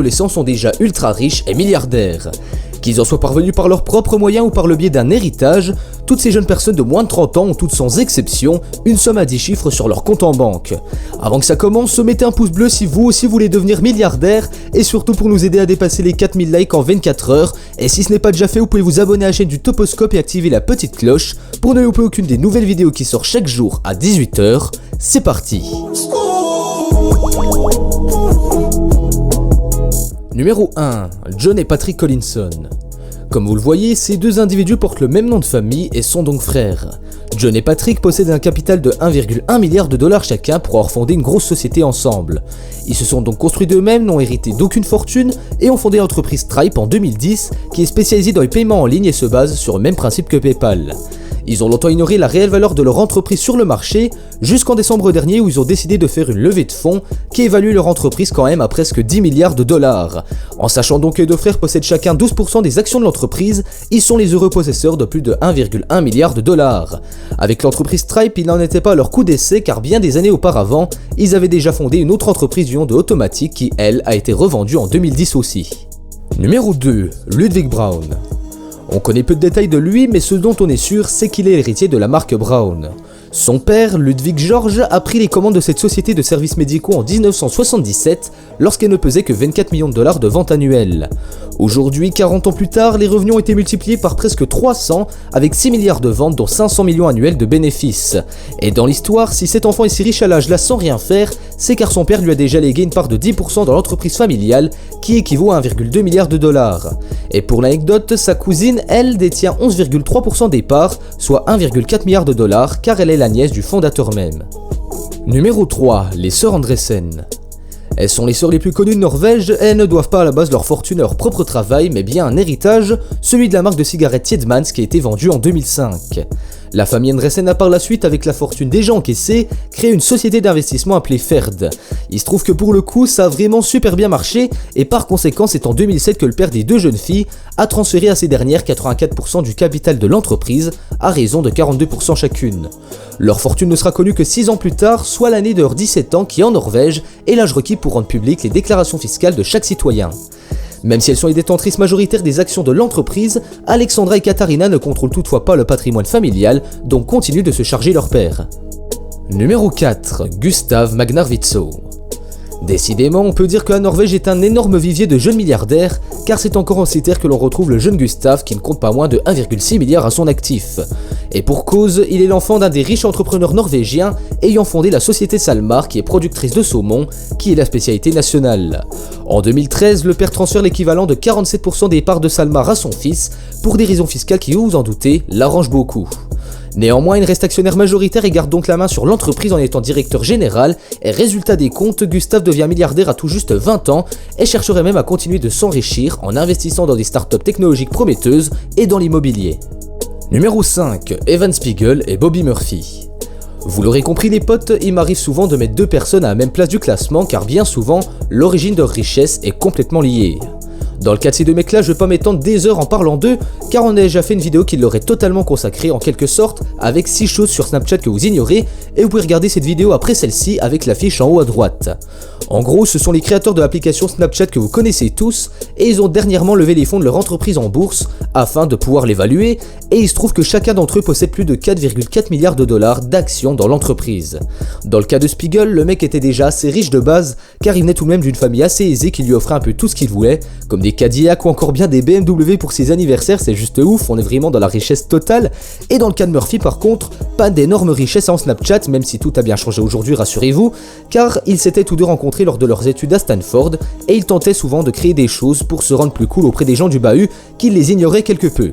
adolescents sont déjà ultra riches et milliardaires. Qu'ils en soient parvenus par leurs propres moyens ou par le biais d'un héritage, toutes ces jeunes personnes de moins de 30 ans ont toutes sans exception une somme à 10 chiffres sur leur compte en banque. Avant que ça commence, mettez un pouce bleu si vous aussi voulez devenir milliardaire et surtout pour nous aider à dépasser les 4000 likes en 24 heures. Et si ce n'est pas déjà fait, vous pouvez vous abonner à la chaîne du Toposcope et activer la petite cloche pour ne louper aucune des nouvelles vidéos qui sortent chaque jour à 18 h. C'est parti. Numéro 1. John et Patrick Collinson. Comme vous le voyez, ces deux individus portent le même nom de famille et sont donc frères. John et Patrick possèdent un capital de 1,1 milliard de dollars chacun pour avoir fondé une grosse société ensemble. Ils se sont donc construits d'eux-mêmes, n'ont hérité d'aucune fortune et ont fondé l'entreprise Stripe en 2010 qui est spécialisée dans les paiements en ligne et se base sur le même principe que PayPal. Ils ont longtemps ignoré la réelle valeur de leur entreprise sur le marché, jusqu'en décembre dernier où ils ont décidé de faire une levée de fonds qui évalue leur entreprise quand même à presque 10 milliards de dollars. En sachant donc que les deux frères possèdent chacun 12% des actions de l'entreprise, ils sont les heureux possesseurs de plus de 1,1 milliard de dollars. Avec l'entreprise Stripe, ils n'en étaient pas à leur coup d'essai car bien des années auparavant, ils avaient déjà fondé une autre entreprise du nom de Automatic qui, elle, a été revendue en 2010 aussi. Numéro 2. Ludwig Brown. On connaît peu de détails de lui, mais ce dont on est sûr, c'est qu'il est l'héritier de la marque Brown. Son père, Ludwig George, a pris les commandes de cette société de services médicaux en 1977, lorsqu'elle ne pesait que 24 millions de dollars de ventes annuelles. Aujourd'hui, 40 ans plus tard, les revenus ont été multipliés par presque 300, avec 6 milliards de ventes dont 500 millions annuels de bénéfices. Et dans l'histoire, si cet enfant est si riche à l'âge là sans rien faire, c'est car son père lui a déjà légué une part de 10% dans l'entreprise familiale, qui équivaut à 1,2 milliard de dollars. Et pour l'anecdote, sa cousine, elle, détient 11,3% des parts, soit 1,4 milliard de dollars, car elle est la nièce du fondateur même. Numéro 3. Les sœurs Andresen. Elles sont les sœurs les plus connues de Norvège et elles ne doivent pas à la base leur fortune à leur propre travail, mais bien un héritage, celui de la marque de cigarettes Tiedemans qui a été vendue en 2005. La famille Andresen a par la suite, avec la fortune déjà encaissée, créé une société d'investissement appelée Ferd. Il se trouve que pour le coup, ça a vraiment super bien marché et par conséquent, c'est en 2007 que le père des deux jeunes filles a transféré à ces dernières 84% du capital de l'entreprise à raison de 42% chacune. Leur fortune ne sera connue que 6 ans plus tard, soit l'année de leurs 17 ans qui en Norvège est l'âge requis pour rendre publiques les déclarations fiscales de chaque citoyen. Même si elles sont les détentrices majoritaires des actions de l'entreprise, Alexandra et Katarina ne contrôlent toutefois pas le patrimoine familial, donc continuent de se charger leur père. Numéro 4. Gustav Magnarvizo. Décidément, on peut dire que la Norvège est un énorme vivier de jeunes milliardaires, car c'est encore en ces terres que l'on retrouve le jeune Gustav qui ne compte pas moins de 1,6 milliard à son actif. Et pour cause, il est l'enfant d'un des riches entrepreneurs norvégiens ayant fondé la société Salmar qui est productrice de saumon, qui est la spécialité nationale. En 2013, le père transfère l'équivalent de 47% des parts de Salmar à son fils, pour des raisons fiscales qui, vous vous en doutez, l'arrangent beaucoup. Néanmoins, il reste actionnaire majoritaire et garde donc la main sur l'entreprise en étant directeur général, et résultat des comptes, Gustav devient milliardaire à tout juste 20 ans et chercherait même à continuer de s'enrichir en investissant dans des startups technologiques prometteuses et dans l'immobilier. Numéro 5. Evan Spiegel et Bobby Murphy. Vous l'aurez compris les potes, il m'arrive souvent de mettre deux personnes à la même place du classement car bien souvent, l'origine de leur richesse est complètement liée. Dans le cas de ces deux mecs là, je vais pas m'étendre des heures en parlant d'eux, car on a déjà fait une vidéo qui leur est totalement consacrée en quelque sorte, avec 6 choses sur Snapchat que vous ignorez, et vous pouvez regarder cette vidéo après celle-ci avec l'affiche en haut à droite. En gros, ce sont les créateurs de l'application Snapchat que vous connaissez tous, et ils ont dernièrement levé les fonds de leur entreprise en bourse, afin de pouvoir l'évaluer, et il se trouve que chacun d'entre eux possède plus de 4,4 milliards de dollars d'actions dans l'entreprise. Dans le cas de Spiegel, le mec était déjà assez riche de base, car il venait tout de même d'une famille assez aisée qui lui offrait un peu tout ce qu'il voulait, comme des Cadillac ou encore bien des BMW pour ses anniversaires, c'est juste ouf, on est vraiment dans la richesse totale. Et dans le cas de Murphy par contre, pas d'énormes richesses en Snapchat, même si tout a bien changé aujourd'hui, rassurez-vous, car ils s'étaient tous deux rencontrés lors de leurs études à Stanford, et ils tentaient souvent de créer des choses pour se rendre plus cool auprès des gens du bahut qui les ignoraient quelque peu.